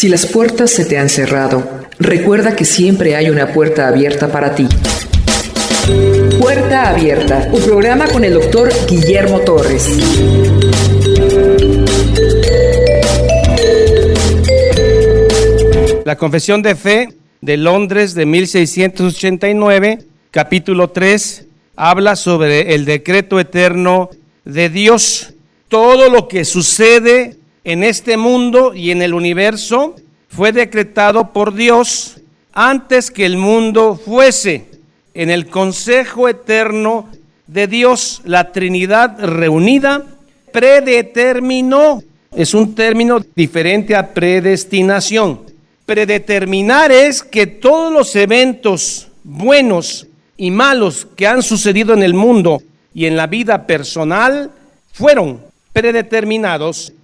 Si las puertas se te han cerrado, recuerda que siempre hay una puerta abierta para ti. Puerta Abierta, un programa con el doctor Guillermo Torres. La Confesión de Fe de Londres de 1689, capítulo 3, habla sobre el decreto eterno de Dios. Todo lo que sucede en este mundo y en el universo fue decretado por Dios antes que el mundo fuese. En el consejo eterno de Dios, la Trinidad reunida predeterminó. Es un término diferente a predestinación. Predeterminar es que todos los eventos buenos y malos que han sucedido en el mundo y en la vida personal fueron predeterminados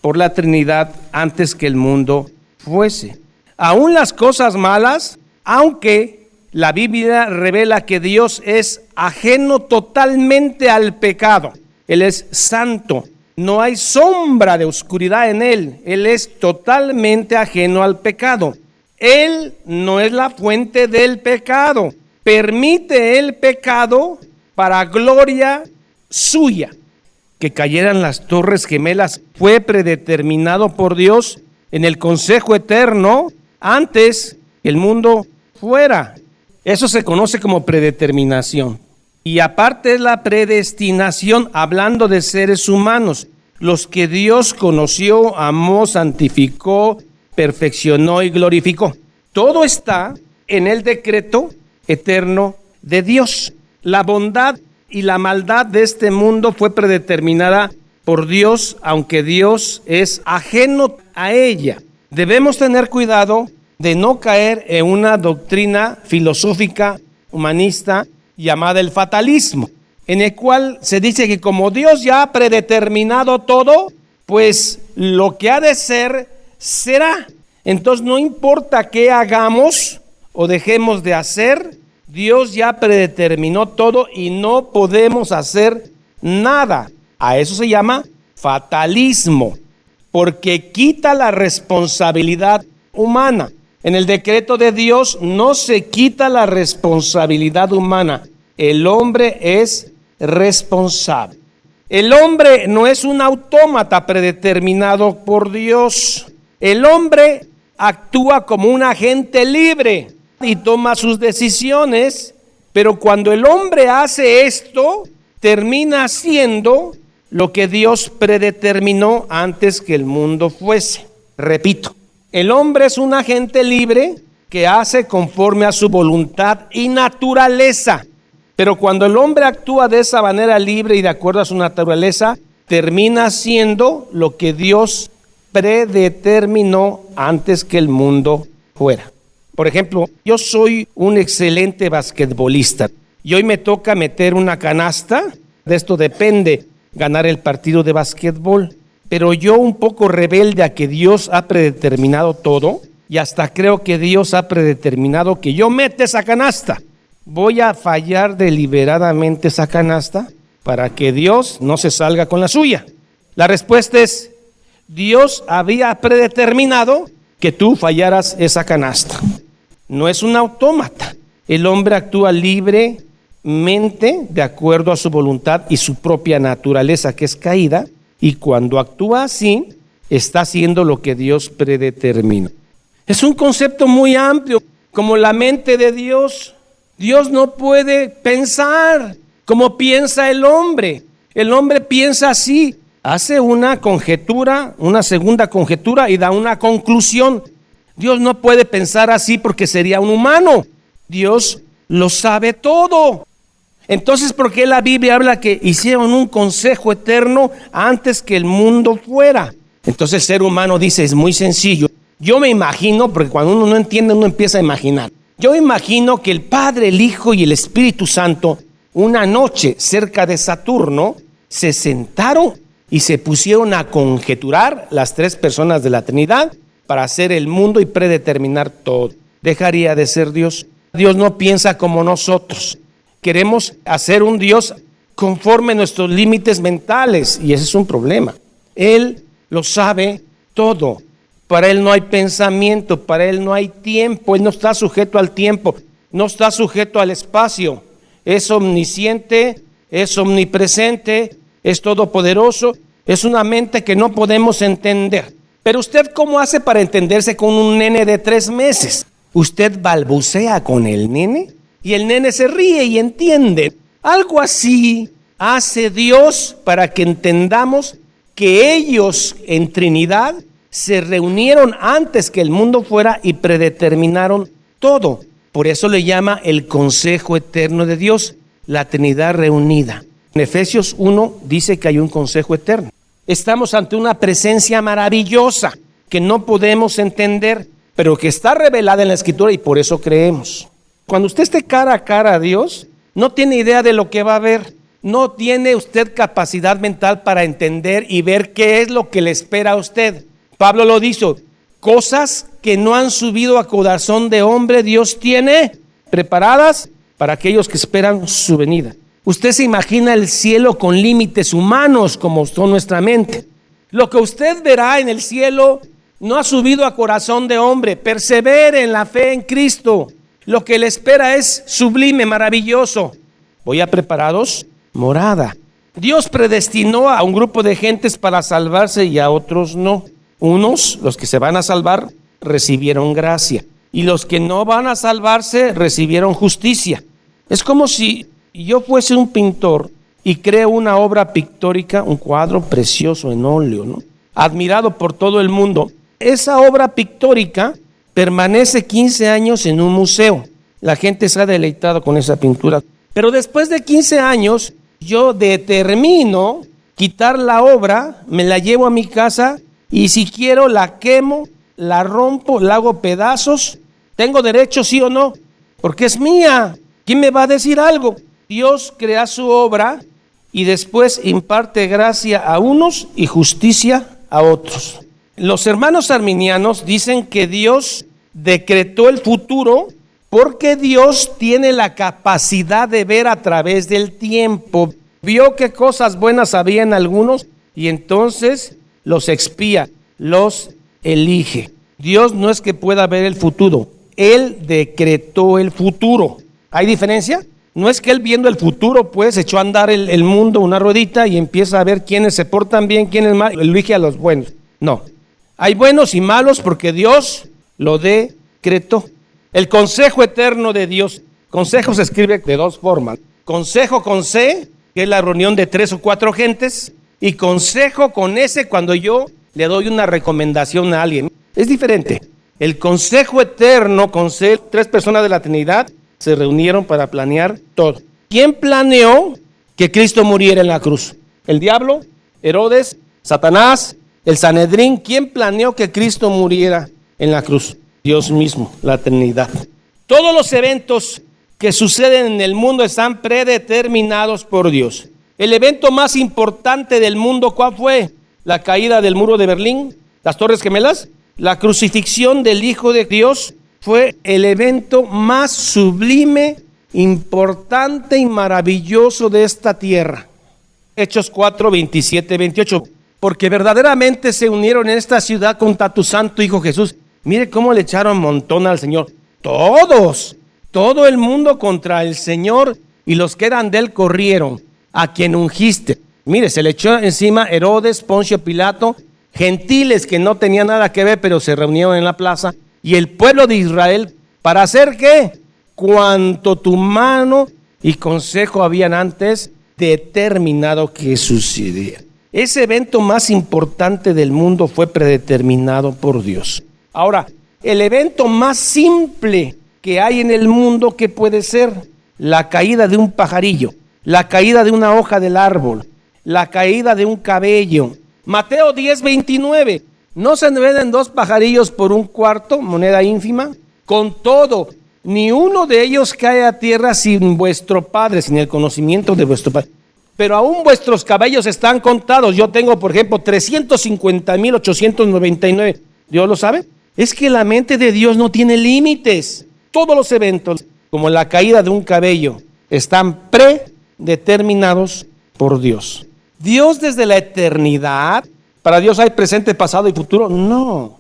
por la Trinidad antes que el mundo fuese. Aún las cosas malas, aunque la Biblia revela que Dios es ajeno totalmente al pecado. Él es santo. No hay sombra de oscuridad en Él. Él es totalmente ajeno al pecado. Él no es la fuente del pecado. Permite el pecado para gloria suya. Que cayeran las torres gemelas fue predeterminado por Dios en el consejo eterno antes que el mundo fuera. Eso se conoce como predeterminación. Y aparte es la predestinación, hablando de seres humanos, los que Dios conoció, amó, santificó, perfeccionó y glorificó. Todo está en el decreto eterno de Dios. La bondad y la maldad de este mundo fue predeterminada por Dios, aunque Dios es ajeno a ella. Debemos tener cuidado de no caer en una doctrina filosófica humanista llamada el fatalismo, en el cual se dice que como Dios ya ha predeterminado todo, pues lo que ha de ser, será. Entonces no importa qué hagamos o dejemos de hacer, Dios ya predeterminó todo y no podemos hacer nada. A eso se llama fatalismo, porque quita la responsabilidad humana. En el decreto de Dios no se quita la responsabilidad humana. El hombre es responsable. El hombre no es un autómata predeterminado por Dios. El hombre actúa como un agente libre y toma sus decisiones, pero cuando el hombre hace esto, termina haciendo lo que Dios predeterminó antes que el mundo fuese. Repito, el hombre es un agente libre que hace conforme a su voluntad y naturaleza, pero cuando el hombre actúa de esa manera libre y de acuerdo a su naturaleza, termina haciendo lo que Dios predeterminó antes que el mundo fuera. Por ejemplo, yo soy un excelente basquetbolista y hoy me toca meter una canasta. De esto depende ganar el partido de basquetbol. Pero yo, un poco rebelde a que Dios ha predeterminado todo, y hasta creo que Dios ha predeterminado que yo meta esa canasta, voy a fallar deliberadamente esa canasta para que Dios no se salga con la suya. La respuesta es: Dios había predeterminado que tú fallaras esa canasta. No es un autómata. El hombre actúa libremente de acuerdo a su voluntad y su propia naturaleza, que es caída, y cuando actúa así, está haciendo lo que Dios predeterminó. Es un concepto muy amplio, como la mente de Dios. Dios no puede pensar como piensa el hombre. El hombre piensa así, hace una conjetura, una segunda conjetura y da una conclusión. Dios no puede pensar así porque sería un humano. Dios lo sabe todo. Entonces, ¿por qué la Biblia habla que hicieron un consejo eterno antes que el mundo fuera? Entonces el ser humano dice, es muy sencillo. Yo me imagino, porque cuando uno no entiende, uno empieza a imaginar. Yo imagino que el Padre, el Hijo y el Espíritu Santo, una noche cerca de Saturno, se sentaron y se pusieron a conjeturar las tres personas de la Trinidad para hacer el mundo y predeterminar todo. Dejaría de ser Dios. Dios no piensa como nosotros. Queremos hacer un Dios conforme a nuestros límites mentales y ese es un problema. Él lo sabe todo. Para Él no hay pensamiento, para Él no hay tiempo. Él no está sujeto al tiempo, no está sujeto al espacio. Es omnisciente, es omnipresente, es todopoderoso. Es una mente que no podemos entender. Pero usted, ¿cómo hace para entenderse con un nene de 3 meses? Usted balbucea con el nene y el nene se ríe y entiende. Algo así hace Dios para que entendamos que ellos en Trinidad se reunieron antes que el mundo fuera y predeterminaron todo. Por eso le llama el consejo eterno de Dios, la Trinidad reunida. En Efesios 1 dice que hay un consejo eterno. Estamos ante una presencia maravillosa que no podemos entender, pero que está revelada en la Escritura y por eso creemos. Cuando usted esté cara a cara a Dios, no tiene idea de lo que va a ver. No tiene usted capacidad mental para entender y ver qué es lo que le espera a usted. Pablo lo dijo, cosas que no han subido a corazón de hombre, Dios tiene preparadas para aquellos que esperan su venida. Usted se imagina el cielo con límites humanos como son nuestra mente. Lo que usted verá en el cielo no ha subido a corazón de hombre. Persevere en la fe en Cristo. Lo que le espera es sublime, maravilloso. Voy a prepararos morada. Dios predestinó a un grupo de gentes para salvarse y a otros no. Unos, los que se van a salvar, recibieron gracia. Y los que no van a salvarse, recibieron justicia. Es como si yo fuese un pintor y creo una obra pictórica, un cuadro precioso en óleo, ¿no? Admirado por todo el mundo. Esa obra pictórica permanece 15 años en un museo. La gente se ha deleitado con esa pintura. Pero después de 15 años, yo determino quitar la obra, me la llevo a mi casa y si quiero la quemo, la rompo, la hago pedazos. ¿Tengo derecho, sí o no? Porque es mía. ¿Quién me va a decir algo? Dios crea su obra y después imparte gracia a unos y justicia a otros. Los hermanos arminianos dicen que Dios decretó el futuro porque Dios tiene la capacidad de ver a través del tiempo. Vio qué cosas buenas había en algunos y entonces los expía, los elige. Dios no es que pueda ver el futuro, Él decretó el futuro. ¿Hay diferencia? No es que Él viendo el futuro pues echó a andar el mundo una ruedita y empieza a ver quiénes se portan bien, quiénes mal, elige a los buenos. No, hay buenos y malos porque Dios lo decretó. El consejo eterno de Dios. Consejo se escribe de 2 formas. Consejo con C, que es la reunión de 3 o 4 gentes, y consejo con S cuando yo le doy una recomendación a alguien. Es diferente. El consejo eterno con C, 3 personas de la Trinidad se reunieron para planear todo. ¿Quién planeó que Cristo muriera en la cruz? ¿El diablo? ¿Herodes? ¿Satanás? ¿El Sanedrín? ¿Quién planeó que Cristo muriera en la cruz? Dios mismo, la Trinidad. Todos los eventos que suceden en el mundo están predeterminados por Dios. El evento más importante del mundo, ¿cuál fue? La caída del muro de Berlín, las Torres Gemelas, la crucifixión del Hijo de Dios fue el evento más sublime, importante y maravilloso de esta tierra. Hechos 4, 27, 28. Porque verdaderamente se unieron en esta ciudad contra tu santo Hijo Jesús. Mire cómo le echaron montón al Señor. Todos, todo el mundo contra el Señor, y los que eran de él corrieron. A quien ungiste. Mire, se le echó encima Herodes, Poncio Pilato, gentiles que no tenían nada que ver, pero se reunieron en la plaza. Y el pueblo de Israel, ¿para hacer qué? Cuanto tu mano y consejo habían antes determinado que sucediera. Ese evento más importante del mundo fue predeterminado por Dios. Ahora, el evento más simple que hay en el mundo, ¿qué puede ser? La caída de un pajarillo, la caída de una hoja del árbol, la caída de un cabello. Mateo 10, 29. ¿No se venden 2 pajarillos por 1/4, moneda ínfima? Con todo, ni uno de ellos cae a tierra sin vuestro Padre, sin el conocimiento de vuestro Padre. Pero aún vuestros cabellos están contados. Yo tengo, por ejemplo, 350,899. ¿Dios lo sabe? Es que la mente de Dios no tiene límites. Todos los eventos, como la caída de un cabello, están predeterminados por Dios. Dios desde la eternidad, ¿para Dios hay presente, pasado y futuro? No.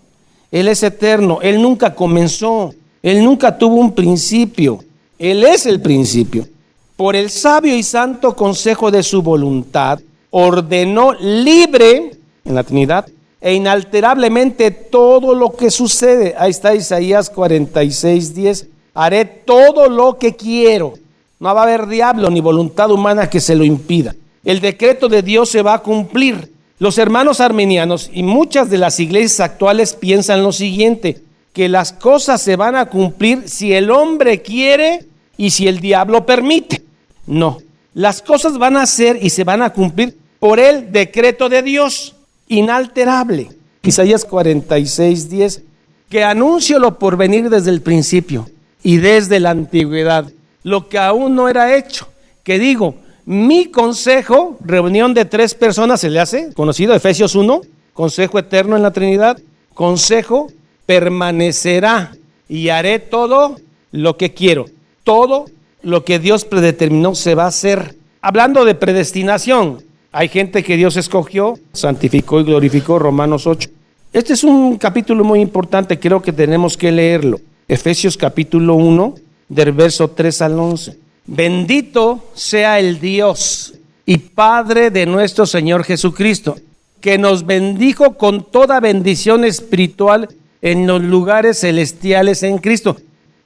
Él es eterno, Él nunca comenzó, Él nunca tuvo un principio, Él es el principio. Por el sabio y santo consejo de su voluntad, ordenó libre en la Trinidad e inalterablemente todo lo que sucede. Ahí está Isaías 46:10. Haré todo lo que quiero. No va a haber diablo ni voluntad humana que se lo impida. El decreto de Dios se va a cumplir. Los hermanos arminianos y muchas de las iglesias actuales piensan lo siguiente, que las cosas se van a cumplir si el hombre quiere y si el diablo permite. No, las cosas van a ser y se van a cumplir por el decreto de Dios, inalterable. Isaías 46:10, que anuncio lo por venir desde el principio y desde la antigüedad, lo que aún no era hecho, que digo, mi consejo, reunión de 3 personas, se le hace conocido, Efesios 1, consejo eterno en la Trinidad, consejo permanecerá y haré todo lo que quiero, todo lo que Dios predeterminó se va a hacer. Hablando de predestinación, hay gente que Dios escogió, santificó y glorificó, Romanos 8. Este es un capítulo muy importante, creo que tenemos que leerlo. Efesios capítulo 1, del verso 3 al 11. Bendito sea el Dios y Padre de nuestro Señor Jesucristo, que nos bendijo con toda bendición espiritual en los lugares celestiales en Cristo,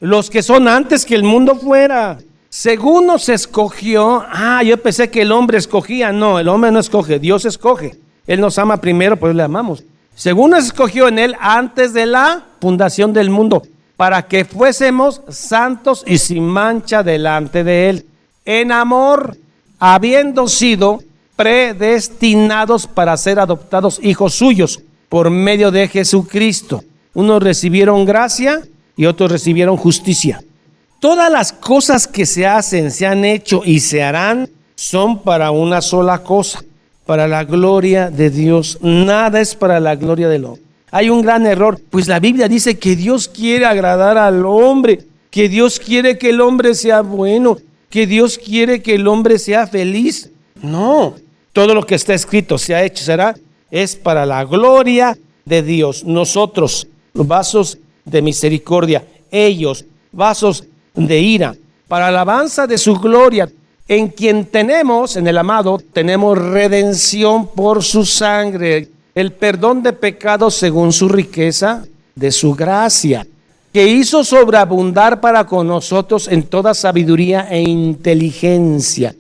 los que son antes que el mundo fuera, según nos escogió. Yo pensé que el hombre escogía. No, el hombre no escoge, Dios escoge. Él nos ama primero, pues le amamos. Según nos escogió en Él antes de la fundación del mundo, para que fuésemos santos y sin mancha delante de Él, en amor, habiendo sido predestinados para ser adoptados hijos suyos por medio de Jesucristo. Unos recibieron gracia y otros recibieron justicia. Todas las cosas que se hacen, se han hecho y se harán son para una sola cosa, para la gloria de Dios. Nada es para la gloria del hombre. Hay un gran error, pues la Biblia dice que Dios quiere agradar al hombre, que Dios quiere que el hombre sea bueno, que Dios quiere que el hombre sea feliz. No, todo lo que está escrito, se ha hecho, será, es para la gloria de Dios. Nosotros, los vasos de misericordia, ellos, vasos de ira, para alabanza de su gloria, en quien tenemos, en el amado, tenemos redención por su sangre, el perdón de pecados según su riqueza de su gracia, que hizo sobreabundar para con nosotros en toda sabiduría e inteligencia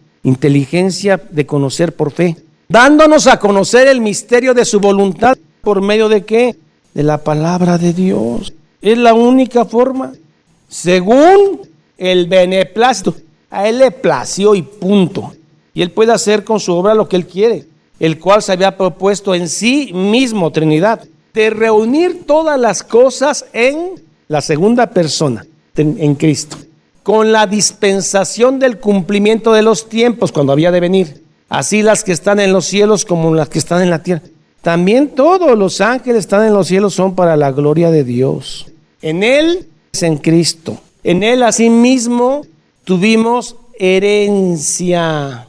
de conocer por fe, dándonos a conocer el misterio de su voluntad, ¿por medio de qué? De la palabra de Dios. Es la única forma, según el beneplácito. A Él le plació y punto. Y Él puede hacer con su obra lo que Él quiere, el cual se había propuesto en sí mismo, Trinidad, de reunir todas las cosas en la segunda persona, en Cristo, con la dispensación del cumplimiento de los tiempos, cuando había de venir, así las que están en los cielos como las que están en la tierra. También todos los ángeles están en los cielos son para la gloria de Dios. En Él es en Cristo. En Él asimismo tuvimos herencia.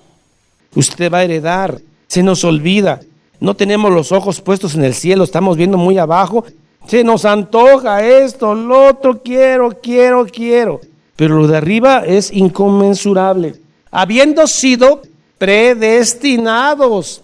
Usted va a heredar. Se nos olvida. No tenemos los ojos puestos en el cielo. Estamos viendo muy abajo. Se nos antoja esto, lo otro. Quiero. Pero lo de arriba es inconmensurable. Habiendo sido predestinados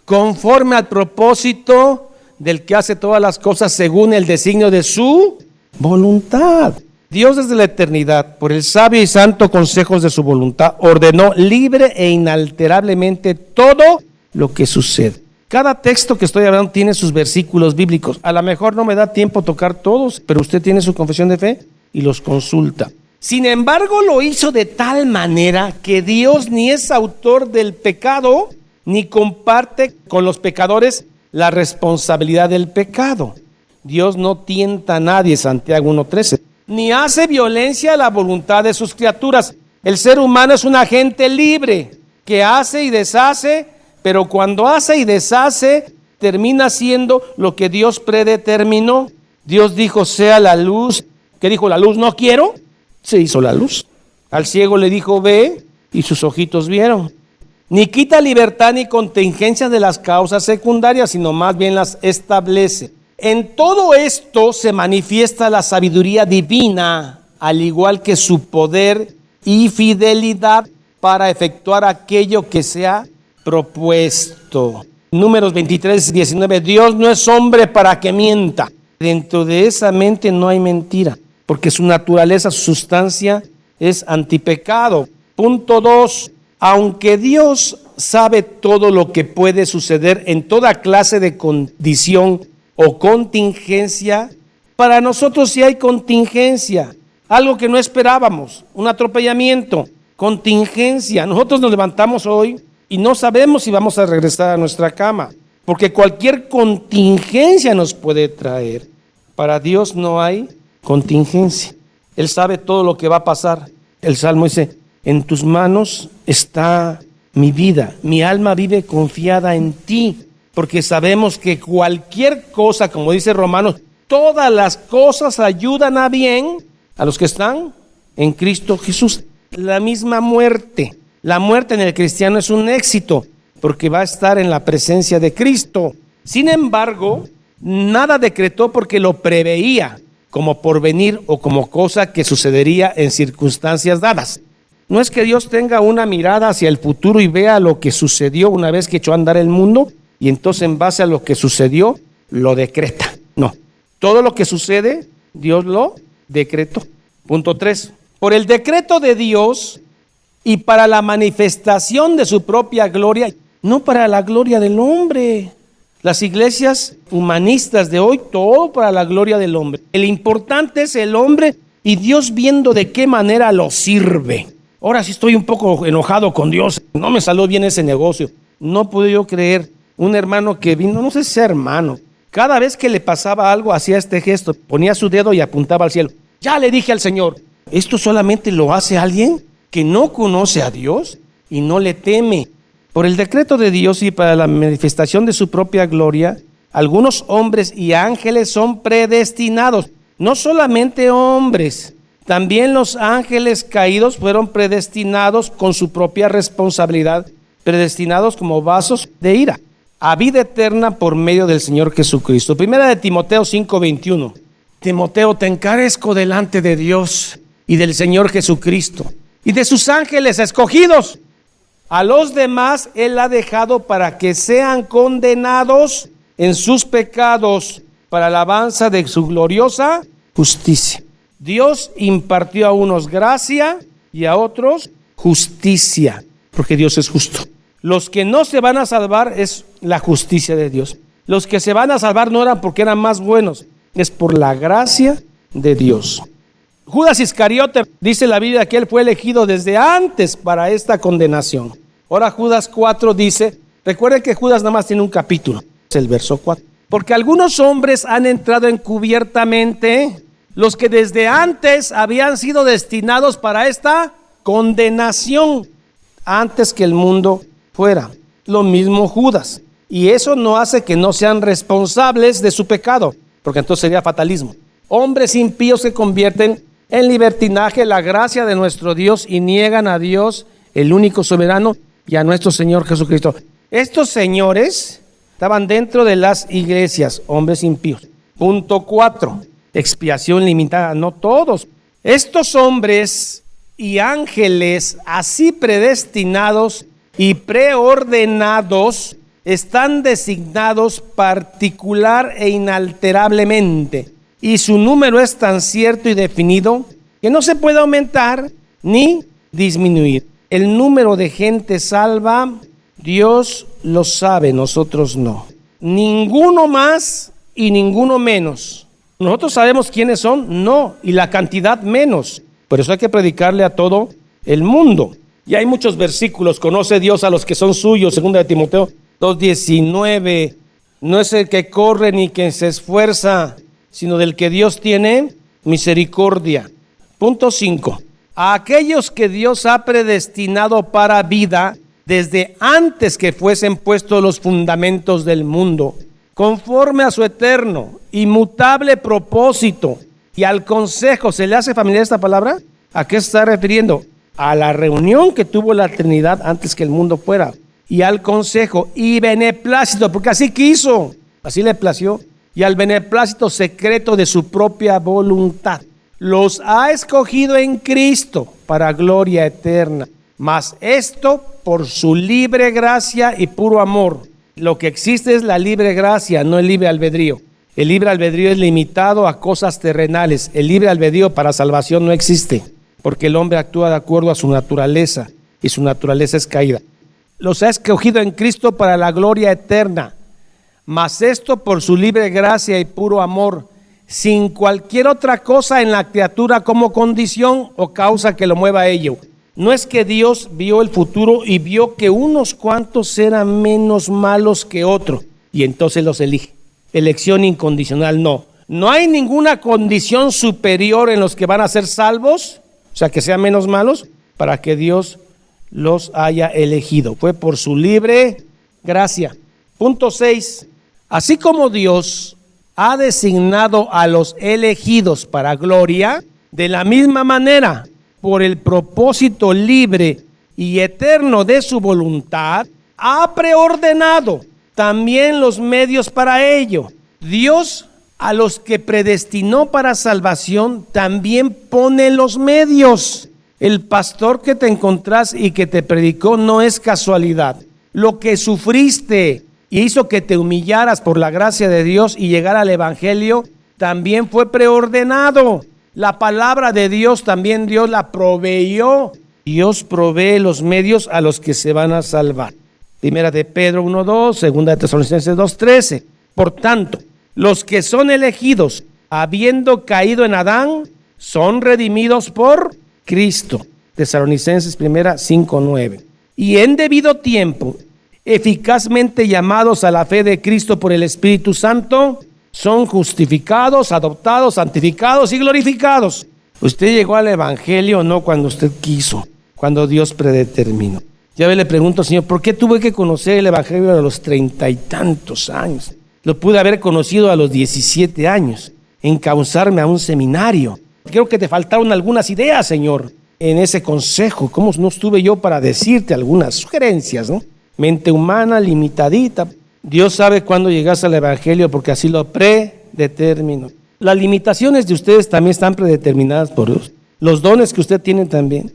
conforme al propósito del que hace todas las cosas según el designio de su voluntad. Dios desde la eternidad, por el sabio y santo consejo de su voluntad, ordenó libre e inalterablemente todo lo que sucede. Cada texto que estoy hablando tiene sus versículos bíblicos. A lo mejor no me da tiempo tocar todos, pero usted tiene su confesión de fe y los consulta. Sin embargo, lo hizo de tal manera que Dios ni es autor del pecado, ni comparte con los pecadores la responsabilidad del pecado. Dios no tienta a nadie, Santiago 1:13, ni hace violencia a la voluntad de sus criaturas. El ser humano es un agente libre que hace y deshace, pero cuando hace y deshace, termina siendo lo que Dios predeterminó. Dios dijo, sea la luz. ¿Qué dijo la luz? No quiero. Se hizo la luz. Al ciego le dijo, ve, y sus ojitos vieron. Ni quita libertad ni contingencia de las causas secundarias, sino más bien las establece. En todo esto se manifiesta la sabiduría divina, al igual que su poder y fidelidad para efectuar aquello que se ha propuesto. Números 23:19, Dios no es hombre para que mienta. Dentro de esa mente no hay mentira, porque su naturaleza, su sustancia es antipecado. Punto 2, aunque Dios sabe todo lo que puede suceder en toda clase de condición o contingencia, para nosotros sí hay contingencia, algo que no esperábamos, un atropellamiento, contingencia. Nosotros nos levantamos hoy y no sabemos si vamos a regresar a nuestra cama, porque cualquier contingencia nos puede traer. Para Dios no hay contingencia. Él sabe todo lo que va a pasar. El Salmo dice, en tus manos está mi vida, mi alma vive confiada en ti, porque sabemos que cualquier cosa, como dice Romanos, todas las cosas ayudan a bien a los que están en Cristo Jesús. La misma muerte. La muerte en el cristiano es un éxito, porque va a estar en la presencia de Cristo. Sin embargo, nada decretó porque lo preveía como porvenir o como cosa que sucedería en circunstancias dadas. No es que Dios tenga una mirada hacia el futuro y vea lo que sucedió una vez que echó a andar el mundo y entonces en base a lo que sucedió lo decreta. No, todo lo que sucede Dios lo decretó. Punto 3. Por el decreto de Dios y para la manifestación de su propia gloria, no para la gloria del hombre. Las iglesias humanistas de hoy, todo para la gloria del hombre. El importante es el hombre y Dios viendo de qué manera lo sirve. Ahora sí estoy un poco enojado con Dios, no me salió bien ese negocio. No puedo yo creer, un hermano que vino, no sé si es hermano, cada vez que le pasaba algo hacía este gesto, ponía su dedo y apuntaba al cielo. Ya le dije al Señor, esto solamente lo hace alguien que no conoce a Dios y no le teme. Por el decreto de Dios y para la manifestación de su propia gloria, algunos hombres y ángeles son predestinados. No solamente hombres, también los ángeles caídos fueron predestinados con su propia responsabilidad, predestinados como vasos de ira, a vida eterna por medio del Señor Jesucristo. Primera de Timoteo 5:21. Timoteo, te encarezco delante de Dios y del Señor Jesucristo y de sus ángeles escogidos. A los demás Él ha dejado para que sean condenados en sus pecados para alabanza de su gloriosa justicia. Dios impartió a unos gracia y a otros justicia, porque Dios es justo. Los que no se van a salvar es la justicia de Dios. Los que se van a salvar no eran porque eran más buenos, es por la gracia de Dios. Judas Iscariote, dice la Biblia que él fue elegido desde antes para esta condenación. Ahora Judas 4 dice, recuerden que Judas nada más tiene un capítulo, es el verso 4. Porque algunos hombres han entrado encubiertamente, los que desde antes habían sido destinados para esta condenación, antes que el mundo fuera. Lo mismo Judas. Y eso no hace que no sean responsables de su pecado, porque entonces sería fatalismo. Hombres impíos que convierten en libertinaje la gracia de nuestro Dios y niegan a Dios, el único soberano, y a nuestro Señor Jesucristo. Estos señores estaban dentro de las iglesias, hombres impíos. Punto 4, expiación limitada, no todos. Estos hombres y ángeles así predestinados y preordenados están designados particular e inalterablemente, y su número es tan cierto y definido que no se puede aumentar ni disminuir. El número de gente salva, Dios lo sabe, nosotros no. Ninguno más y ninguno menos. ¿Nosotros sabemos quiénes son? No, y la cantidad menos. Por eso hay que predicarle a todo el mundo. Y hay muchos versículos, conoce Dios a los que son suyos, 2 de Timoteo 2:19. No es el que corre ni que se esfuerza, sino del que Dios tiene misericordia. Punto 5. A aquellos que Dios ha predestinado para vida desde antes que fuesen puestos los fundamentos del mundo, conforme a su eterno, inmutable propósito y al consejo. ¿Se le hace familiar esta palabra? ¿A qué se está refiriendo? A la reunión que tuvo la Trinidad antes que el mundo fuera, y al consejo y beneplácito, porque así quiso, así le plació, y al beneplácito secreto de su propia voluntad. Los ha escogido en Cristo para gloria eterna, mas esto por su libre gracia y puro amor. Lo que existe es la libre gracia, no el libre albedrío. El libre albedrío es limitado a cosas terrenales. El libre albedrío para salvación no existe, porque el hombre actúa de acuerdo a su naturaleza, y su naturaleza es caída. Los ha escogido en Cristo para la gloria eterna, mas esto por su libre gracia y puro amor, sin cualquier otra cosa en la criatura como condición o causa que lo mueva a ello. No es que Dios vio el futuro y vio que unos cuantos eran menos malos que otros, y entonces los elige. Elección incondicional, no. No hay ninguna condición superior en los que van a ser salvos, o sea, que sean menos malos, para que Dios los haya elegido. Fue por su libre gracia. Punto 6. Así como Dios ha designado a los elegidos para gloria, de la misma manera, por el propósito libre y eterno de su voluntad, ha preordenado también los medios para ello. Dios, a los que predestinó para salvación, también pone los medios. El pastor que te encontrás y que te predicó no es casualidad. Lo que sufriste y hizo que te humillaras por la gracia de Dios y llegar al evangelio, también fue preordenado. La palabra de Dios también Dios la proveyó. Dios provee los medios a los que se van a salvar. Primera de Pedro 1:2, segunda de Tesalonicenses 2:13. Por tanto, los que son elegidos, habiendo caído en Adán, son redimidos por Cristo. Tesalonicenses 5:9. Y en debido tiempo, eficazmente llamados a la fe de Cristo por el Espíritu Santo, son justificados, adoptados, santificados y glorificados. Usted llegó al evangelio no cuando usted quiso, cuando Dios predeterminó. Ya le pregunto, Señor, ¿por qué tuve que conocer el evangelio a los 30 y tantos años? Lo pude haber conocido a los 17 años, encauzarme a un seminario. Creo que te faltaron algunas ideas, Señor, en ese consejo. ¿Cómo no estuve yo para decirte algunas sugerencias, no? Mente humana limitadita. Dios sabe cuándo llegas al evangelio porque así lo predeterminó. Las limitaciones de ustedes también están predeterminadas por Dios. Los dones que usted tiene también.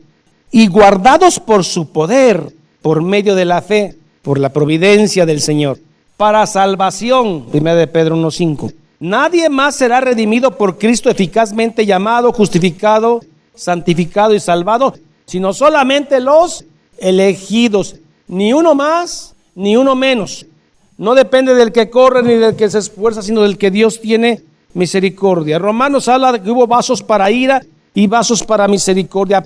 Y guardados por su poder, por medio de la fe, por la providencia del Señor, para salvación. Primera de Pedro 1:5. Nadie más será redimido por Cristo, eficazmente llamado, justificado, santificado y salvado, sino solamente los elegidos. Ni uno más, ni uno menos. No depende del que corre ni del que se esfuerza, sino del que Dios tiene misericordia. Romanos habla de que hubo vasos para ira y vasos para misericordia.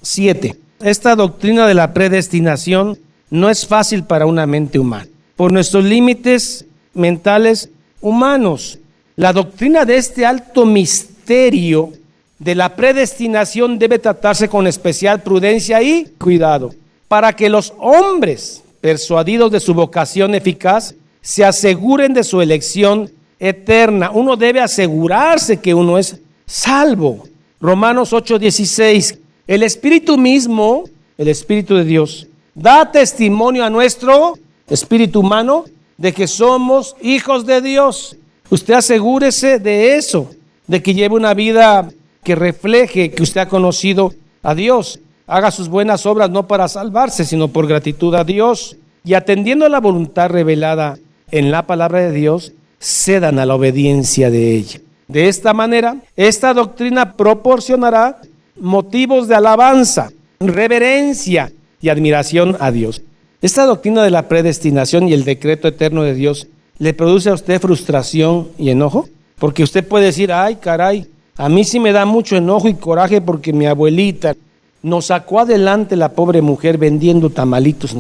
7. Esta doctrina de la predestinación no es fácil para una mente humana, por nuestros límites mentales humanos. La doctrina de este alto misterio de la predestinación debe tratarse con especial prudencia y cuidado, para que los hombres persuadidos de su vocación eficaz se aseguren de su elección eterna. Uno debe asegurarse que uno es salvo. Romanos 8:16. El Espíritu mismo, el Espíritu de Dios, da testimonio a nuestro espíritu humano de que somos hijos de Dios. Usted asegúrese de eso, de que lleve una vida que refleje que usted ha conocido a Dios. Haga sus buenas obras no para salvarse, sino por gratitud a Dios. Y atendiendo a la voluntad revelada en la palabra de Dios, cedan a la obediencia de ella. De esta manera, esta doctrina proporcionará motivos de alabanza, reverencia y admiración a Dios. Esta doctrina de la predestinación y el decreto eterno de Dios le produce a usted frustración y enojo, porque usted puede decir, ay caray, a mí sí me da mucho enojo y coraje porque mi abuelita nos sacó adelante, la pobre mujer, vendiendo tamalitos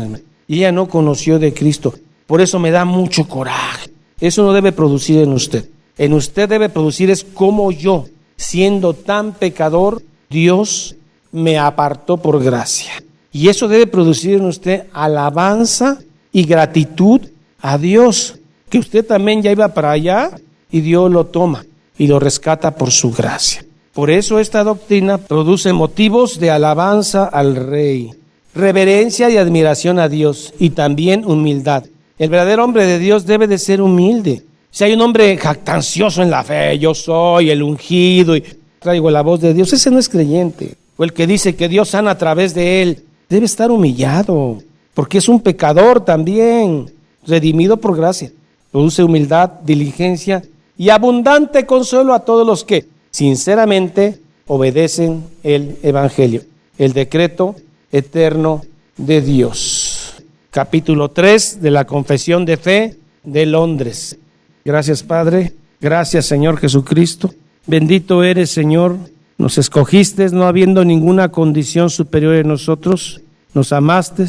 y ella no conoció de Cristo. Por eso me da mucho coraje. Eso no debe producir en usted. En usted debe producir es como yo, siendo tan pecador, Dios me apartó por gracia. Y eso debe producir en usted alabanza y gratitud a Dios, que usted también ya iba para allá y Dios lo toma y lo rescata por su gracia. Por eso esta doctrina produce motivos de alabanza al Rey, reverencia y admiración a Dios y también humildad. El verdadero hombre de Dios debe de ser humilde. Si hay un hombre jactancioso en la fe, yo soy el ungido y traigo la voz de Dios, ese no es creyente. O el que dice que Dios sana a través de él, debe estar humillado, porque es un pecador también, redimido por gracia. Produce humildad, diligencia y abundante consuelo a todos los que sinceramente obedecen el evangelio, el decreto eterno de Dios. Capítulo 3 de la Confesión de Fe de Londres. Gracias, Padre. Gracias, Señor Jesucristo. Bendito eres, Señor. Nos escogiste no habiendo ninguna condición superior en nosotros. Nos amaste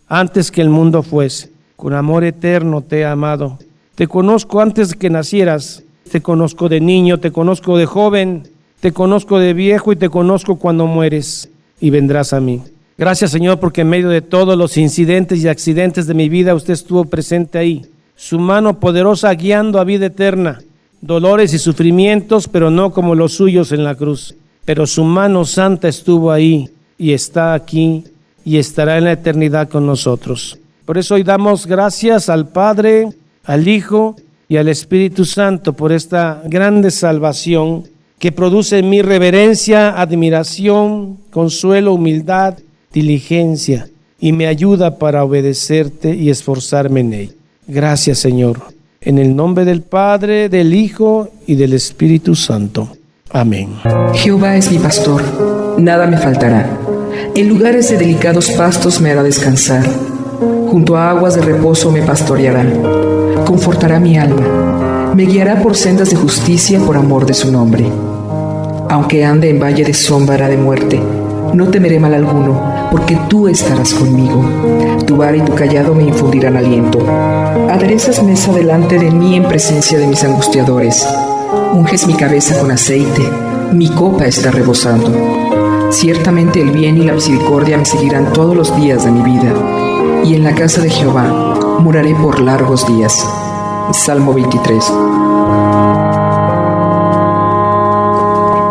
antes que el mundo fuese. Con amor eterno te he amado. Te conozco antes de que nacieras. Te conozco de niño, te conozco de joven, te conozco de viejo y te conozco cuando mueres y vendrás a mí. Gracias, Señor, porque en medio de todos los incidentes y accidentes de mi vida usted estuvo presente ahí. Su mano poderosa guiando a vida eterna. Dolores y sufrimientos, pero no como los suyos en la cruz. Pero su mano santa estuvo ahí y está aquí y estará en la eternidad con nosotros. Por eso hoy damos gracias al Padre, al Hijo y al Espíritu Santo por esta grande salvación que produce en mí reverencia, admiración, consuelo, humildad, diligencia y me ayuda para obedecerte y esforzarme en ello. Gracias, Señor. En el nombre del Padre, del Hijo y del Espíritu Santo. Amén. Jehová es mi pastor, nada me faltará. En lugares de delicados pastos me hará descansar. Junto a aguas de reposo me pastoreará. Confortará mi alma. Me guiará por sendas de justicia por amor de su nombre. Aunque ande en valle de sombra de muerte, no temeré mal alguno, porque tú estarás conmigo. Tu vara y tu cayado me infundirán aliento. Aderezas mesa delante de mí en presencia de mis angustiadores. Unges mi cabeza con aceite, mi copa está rebosando. Ciertamente el bien y la misericordia me seguirán todos los días de mi vida, y en la casa de Jehová moraré por largos días. Salmo 23.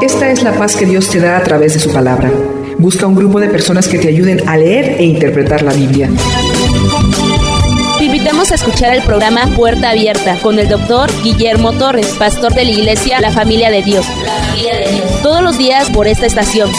Esta es la paz que Dios te da a través de su palabra. Busca un grupo de personas que te ayuden a leer e interpretar la Biblia. Te invitamos a escuchar el programa Puerta Abierta con el Dr. Guillermo Torres, pastor de la iglesia La Familia de Dios. Todos los días por esta estación.